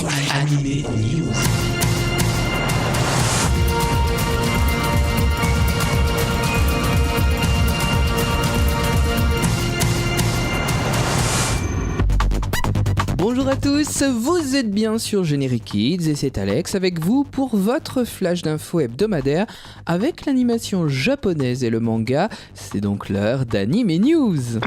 Animé News. Bonjour à tous, vous êtes bien sur Générique Kids et c'est Alex avec vous pour votre flash d'infos hebdomadaire avec l'animation japonaise et le manga. C'est donc l'heure d'Anime News.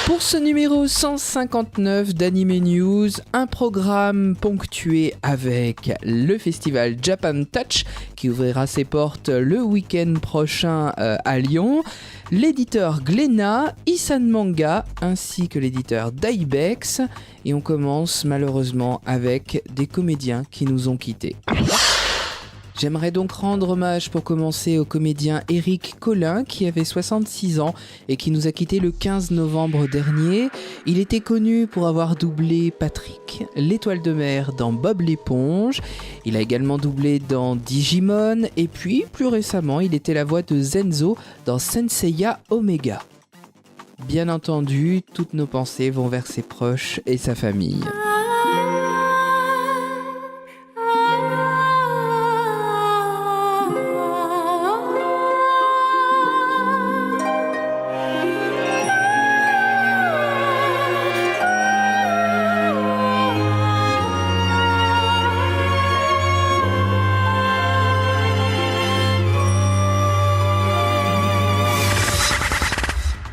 Pour ce numéro 159 d'Anime News, un programme ponctué avec le festival Japan Touch qui ouvrira ses portes le week-end prochain à Lyon, l'éditeur Glénat, Isan Manga ainsi que l'éditeur Daibex. Et on commence malheureusement avec des comédiens qui nous ont quittés. J'aimerais donc rendre hommage pour commencer au comédien Éric Collin qui avait 66 ans et qui nous a quittés le 15 novembre dernier. Il était connu pour avoir doublé Patrick, l'étoile de mer dans Bob l'éponge. Il a également doublé dans Digimon et puis plus récemment il était la voix de Zenzo dans Senseiya Omega. Bien entendu, toutes nos pensées vont vers ses proches et sa famille.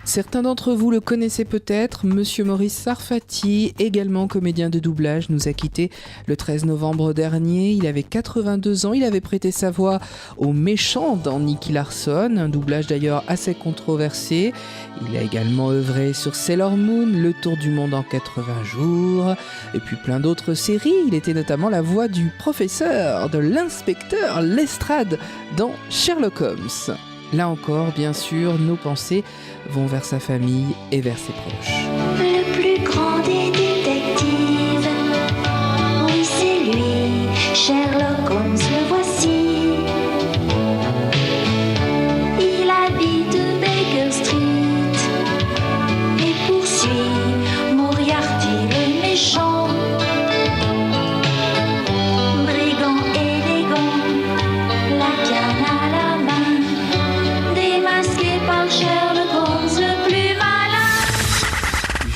Certains d'entre vous le connaissez peut-être, Monsieur Maurice Sarfati, également comédien de doublage, nous a quittés le 13 novembre dernier. Il avait 82 ans, il avait prêté sa voix au méchant dans Nicky Larson, un doublage d'ailleurs assez controversé. Il a également œuvré sur Sailor Moon, Le Tour du Monde en 80 jours, et puis plein d'autres séries. Il était notamment la voix du professeur, de l'inspecteur Lestrade dans Sherlock Holmes. Là encore, bien sûr, nos pensées vont vers sa famille et vers ses proches. Le plus grand des détectives, oui c'est lui, Sherlock Holmes, le voici. Il habite Baker Street et poursuit Moriarty le méchant. Brigand élégant, la canne à la main, démasqué par Sherlock Holmes le plus malin.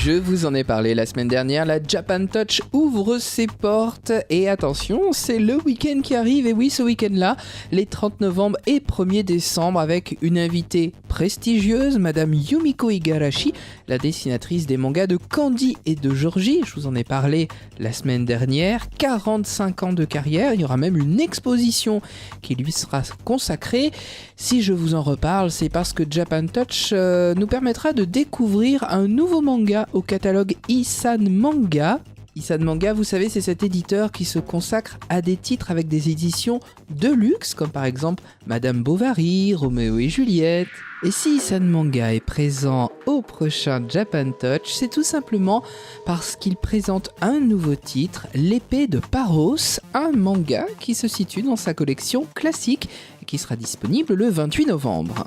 Je vous en ai parlé la semaine dernière, la Japan Touch ouvre ses portes et attention, c'est le week-end qui arrive et oui, ce week-end-là, les 30 novembre et 1er décembre avec une invitée prestigieuse, Madame Yumiko Igarashi, la dessinatrice des mangas de Candy et de Georgie, je vous en ai parlé la semaine dernière, 45 ans de carrière, il y aura même une exposition qui lui sera consacrée. Si je vous en reparle, c'est parce que Japan Touch nous permettra de découvrir un nouveau manga au catalogue Isan Manga. Isan Manga, vous savez, c'est cet éditeur qui se consacre à des titres avec des éditions de luxe, comme par exemple Madame Bovary, Roméo et Juliette. Et si Isan Manga est présent au prochain Japan Touch, c'est tout simplement parce qu'il présente un nouveau titre, L'épée de Paros, un manga qui se situe dans sa collection classique et qui sera disponible le 28 novembre.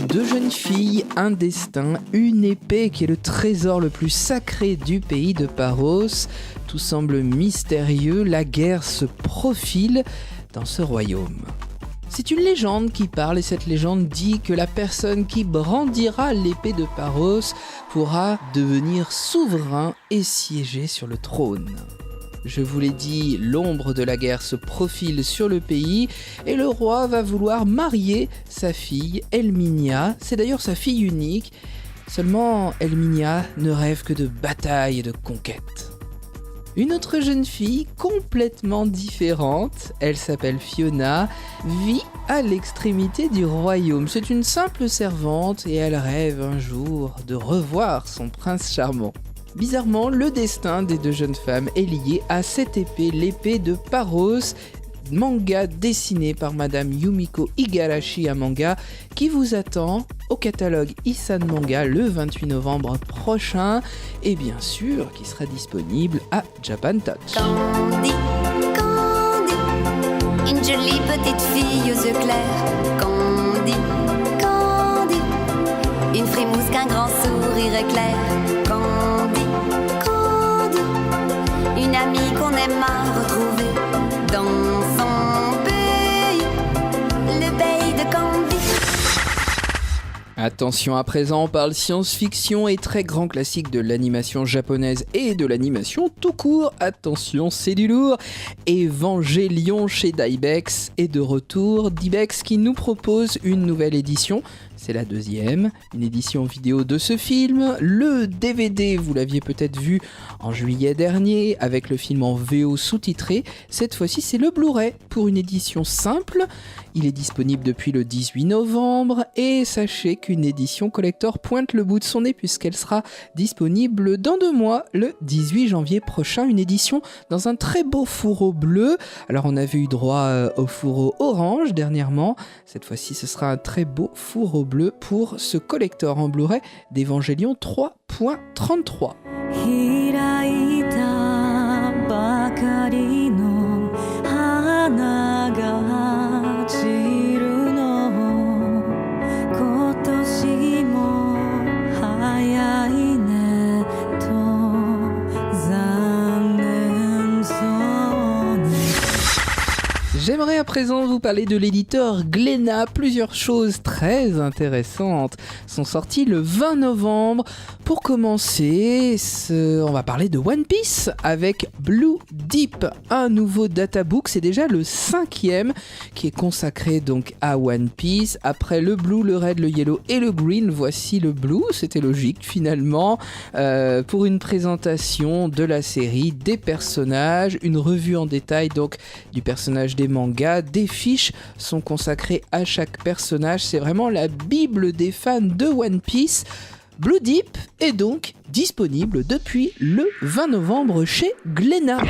Deux jeunes filles, un destin, une épée qui est le trésor le plus sacré du pays de Paros. Tout semble mystérieux, la guerre se profile dans ce royaume. C'est une légende qui parle et cette légende dit que la personne qui brandira l'épée de Paros pourra devenir souverain et siéger sur le trône. Je vous l'ai dit, l'ombre de la guerre se profile sur le pays et le roi va vouloir marier sa fille Elminia. C'est d'ailleurs sa fille unique. Seulement, Elminia ne rêve que de bataille et de conquête. Une autre jeune fille complètement différente, elle s'appelle Fiona, vit à l'extrémité du royaume. C'est une simple servante et elle rêve un jour de revoir son prince charmant. Bizarrement, le destin des deux jeunes femmes est lié à cette épée, l'épée de Paros, manga dessiné par Madame Yumiko Igarashi, un manga qui vous attend au catalogue Isan Manga le 28 novembre prochain et bien sûr qui sera disponible à Japan Touch. Candy, Candy, une jolie petite fille aux yeux clairs. Candy, Candy, une frimousse qu'un grand sourire éclair. Candy, Candy, une amie Attention, à présent on parle science-fiction et très grand classique de l'animation japonaise et de l'animation tout court. Attention, c'est du lourd. Evangelion chez Dybex est de retour. Dybex qui nous propose une nouvelle édition. C'est la deuxième, une édition vidéo de ce film. Le DVD, vous l'aviez peut-être vu en juillet dernier avec le film en VO sous-titré. Cette fois-ci, c'est le Blu-ray pour une édition simple. Il est disponible depuis le 18 novembre et sachez qu'une édition collector pointe le bout de son nez puisqu'elle sera disponible dans 2 mois, le 18 janvier prochain. Une édition dans un très beau fourreau bleu. Alors on avait eu droit au fourreau orange dernièrement. Cette fois-ci, ce sera un très beau fourreau bleu pour ce collector en Blu-ray d'Evangelion 3.33. 開いたばかりの花が散るの今年も早いねと残念そうに J'aimerais à présent vous parler de l'éditeur Glénat. Plusieurs choses très intéressantes sont sorties le 20 novembre. Pour commencer, on va parler de One Piece avec Blue Deep, un nouveau databook. C'est déjà le 5e qui est consacré donc à One Piece. Après le Blue, le Red, le Yellow et le Green, voici le Blue. C'était logique finalement pour une présentation de la série, des personnages, une revue en détail donc du personnage des mangas. Des fiches sont consacrées à chaque personnage. C'est vraiment la bible des fans de One Piece. Blue Deep est donc disponible depuis le 20 novembre chez Glénat.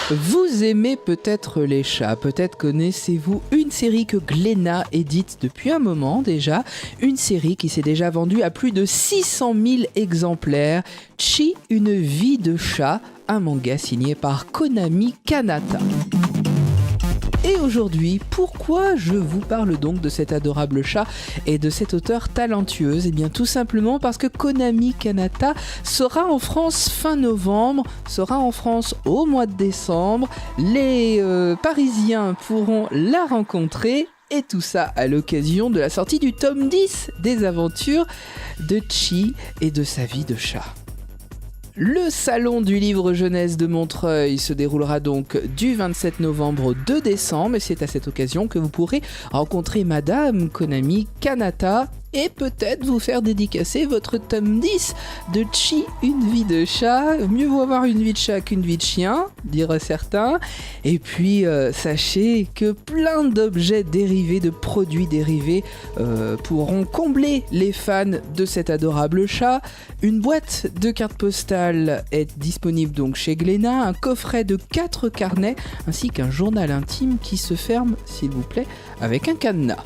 Vous aimez peut-être les chats, peut-être connaissez-vous une série que Glénat édite depuis un moment déjà, une série qui s'est déjà vendue à plus de 600 000 exemplaires, Chi, une vie de chat, un manga signé par Konami Kanata. Et aujourd'hui, pourquoi je vous parle donc de cet adorable chat et de cette auteure talentueuse ? Eh bien tout simplement parce que Konami Kanata sera en France fin novembre, sera en France au mois de décembre. Les Parisiens pourront la rencontrer. Et tout ça à l'occasion de la sortie du tome 10 des aventures de Chi et de sa vie de chat. Le salon du livre jeunesse de Montreuil se déroulera donc du 27 novembre au 2 décembre et c'est à cette occasion que vous pourrez rencontrer Madame Konami Kanata et peut-être vous faire dédicacer votre tome 10 de Chi, une vie de chat. Mieux vaut avoir une vie de chat qu'une vie de chien, diraient certains. Et puis sachez que plein d'objets dérivés, de produits dérivés pourront combler les fans de cet adorable chat. Une boîte de cartes postales est disponible donc chez Glénat, un coffret de 4 carnets ainsi qu'un journal intime qui se ferme, s'il vous plaît, avec un cadenas.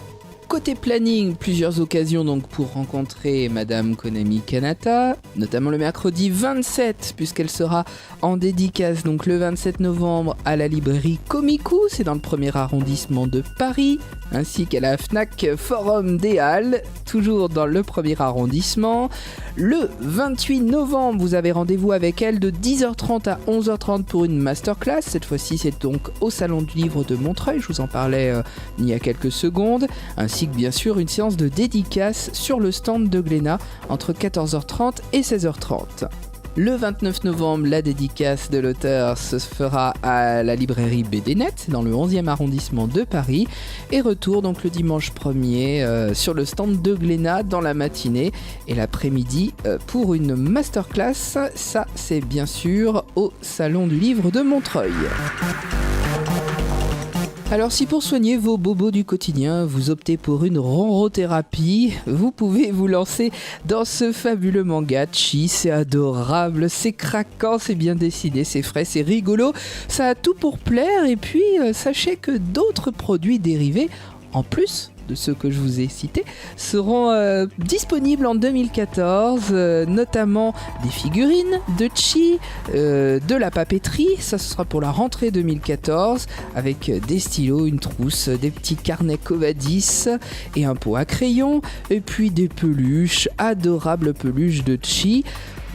Côté planning, plusieurs occasions donc pour rencontrer Madame Konami Kanata, notamment le mercredi 27 puisqu'elle sera en dédicace donc le 27 novembre à la librairie Komiku, c'est dans le 1er arrondissement de Paris, ainsi qu'à la Fnac Forum des Halles, toujours dans le 1er arrondissement. Le 28 novembre, vous avez rendez-vous avec elle de 10h30 à 11h30 pour une masterclass. Cette fois-ci, c'est donc au Salon du Livre de Montreuil, je vous en parlais il y a quelques secondes, ainsi que bien sûr une séance de dédicace sur le stand de Glénat entre 14h30 et 16h30. Le 29 novembre, la dédicace de l'auteur se fera à la librairie BDnet dans le 11e arrondissement de Paris et retour donc le dimanche 1er sur le stand de Glénat dans la matinée et l'après-midi pour une masterclass. Ça, c'est bien sûr au Salon du Livre de Montreuil. Alors si pour soigner vos bobos du quotidien, vous optez pour une ronrothérapie, vous pouvez vous lancer dans ce fabuleux manga Chi. C'est adorable, c'est craquant, c'est bien dessiné, c'est frais, c'est rigolo, ça a tout pour plaire et puis sachez que d'autres produits dérivés, en plus de ceux que je vous ai cités, seront disponibles en 2014, notamment des figurines de Chi, de la papeterie, ça ce sera pour la rentrée 2014, avec des stylos, une trousse, des petits carnets Covadis et un pot à crayon, et puis des peluches, adorables peluches de Chi.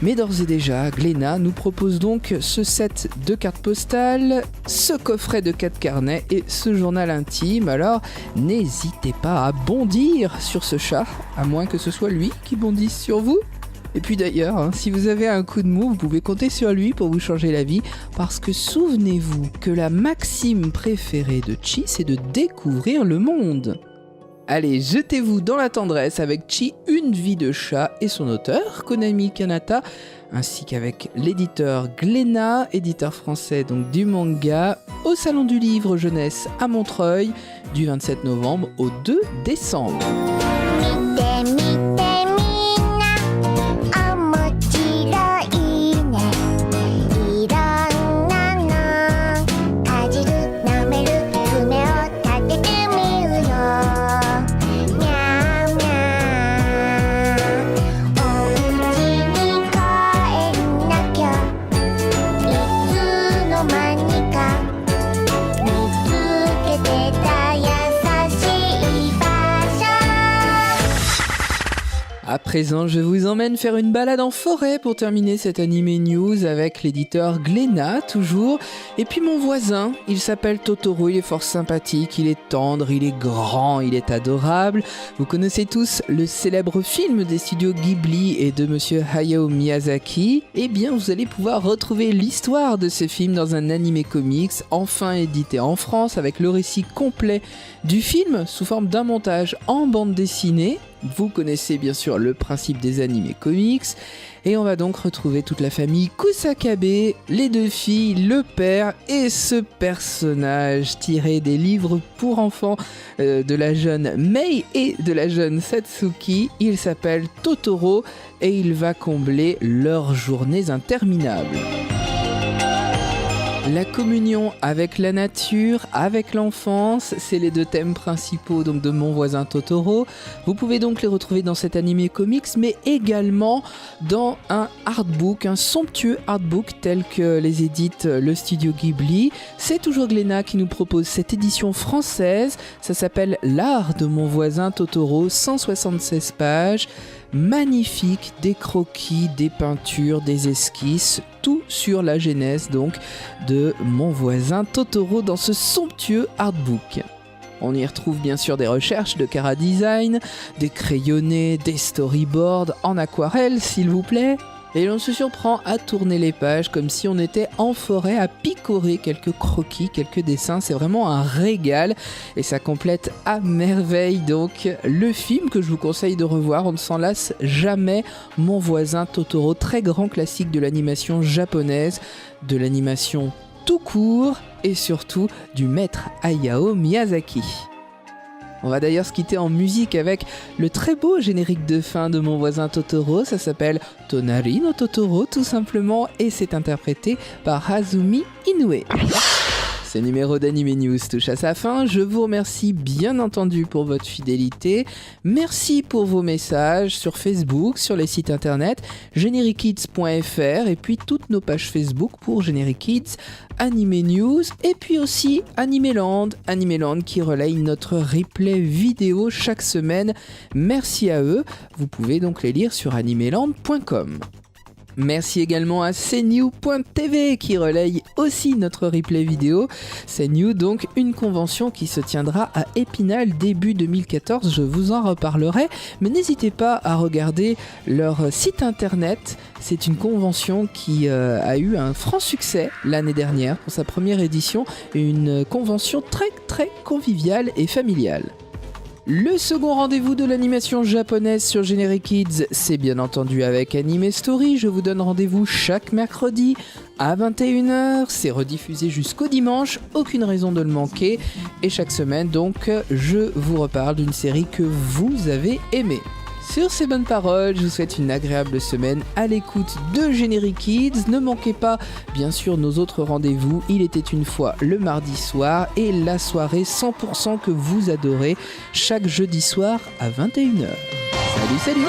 Mais d'ores et déjà, Glénat nous propose donc ce set de cartes postales, ce coffret de 4 carnets et ce journal intime. Alors, n'hésitez pas à bondir sur ce chat, à moins que ce soit lui qui bondisse sur vous. Et puis d'ailleurs, si vous avez un coup de mou, vous pouvez compter sur lui pour vous changer la vie, parce que souvenez-vous que la maxime préférée de Chi, c'est de découvrir le monde. Allez, jetez-vous dans la tendresse avec Chi, Une vie de chat et son auteur, Konami Kanata, ainsi qu'avec l'éditeur Glénat, éditeur français donc du manga, au Salon du Livre Jeunesse à Montreuil, du 27 novembre au 2 décembre. À présent, je vous emmène faire une balade en forêt pour terminer cette Anime News avec l'éditeur Glénat, toujours. Et puis mon voisin, il s'appelle Totoro, il est fort sympathique, il est tendre, il est grand, il est adorable. Vous connaissez tous le célèbre film des studios Ghibli et de monsieur Hayao Miyazaki. Eh bien, vous allez pouvoir retrouver l'histoire de ce film dans un anime comics, enfin édité en France, avec le récit complet du film sous forme d'un montage en bande dessinée. Vous connaissez bien sûr le principe des animés comics, et on va donc retrouver toute la famille Kusakabe, les 2 filles, le père et ce personnage tiré des livres pour enfants de la jeune Mei et de la jeune Satsuki. Il s'appelle Totoro et il va combler leurs journées interminables. La communion avec la nature, avec l'enfance, c'est les 2 thèmes principaux donc de Mon voisin Totoro. Vous pouvez donc les retrouver dans cet animé comics, mais également dans un artbook, un somptueux artbook tel que les édite le studio Ghibli. C'est toujours Glénat qui nous propose cette édition française. Ça s'appelle L'art de Mon voisin Totoro, 176 pages. Magnifique, des croquis, des peintures, des esquisses, tout sur la genèse donc de Mon voisin Totoro dans ce somptueux artbook. On y retrouve bien sûr des recherches de chara design, des crayonnés, des storyboards en aquarelle s'il vous plaît. Et l'on se surprend à tourner les pages comme si on était en forêt à picorer quelques croquis, quelques dessins. C'est vraiment un régal et ça complète à merveille donc le film que je vous conseille de revoir. On ne s'en lasse jamais. Mon voisin Totoro, très grand classique de l'animation japonaise, de l'animation tout court et surtout du maître Hayao Miyazaki. On va d'ailleurs se quitter en musique avec le très beau générique de fin de Mon voisin Totoro. Ça s'appelle Tonari no Totoro tout simplement et c'est interprété par Azumi Inoue. Ce numéro d'Anime News touche à sa fin. Je vous remercie bien entendu pour votre fidélité. Merci pour vos messages sur Facebook, sur les sites internet generikids.fr et puis toutes nos pages Facebook pour Generikids, Anime News et puis aussi Animeland qui relaye notre replay vidéo chaque semaine. Merci à eux. Vous pouvez donc les lire sur animeland.com. Merci également à CNew.tv qui relaye aussi notre replay vidéo. CNew donc une convention qui se tiendra à Épinal début 2014, je vous en reparlerai, mais n'hésitez pas à regarder leur site internet. C'est une convention qui a eu un franc succès l'année dernière pour sa première édition, une convention très conviviale et familiale. Le second rendez-vous de l'animation japonaise sur Generikids, c'est bien entendu avec Anime Story. Je vous donne rendez-vous chaque mercredi à 21h. C'est rediffusé jusqu'au dimanche, aucune raison de le manquer. Et chaque semaine, donc, je vous reparle d'une série que vous avez aimée. Sur ces bonnes paroles, je vous souhaite une agréable semaine à l'écoute de Generikids. Ne manquez pas, bien sûr, nos autres rendez-vous. Il était une fois le mardi soir et la soirée 100% que vous adorez chaque jeudi soir à 21h. Salut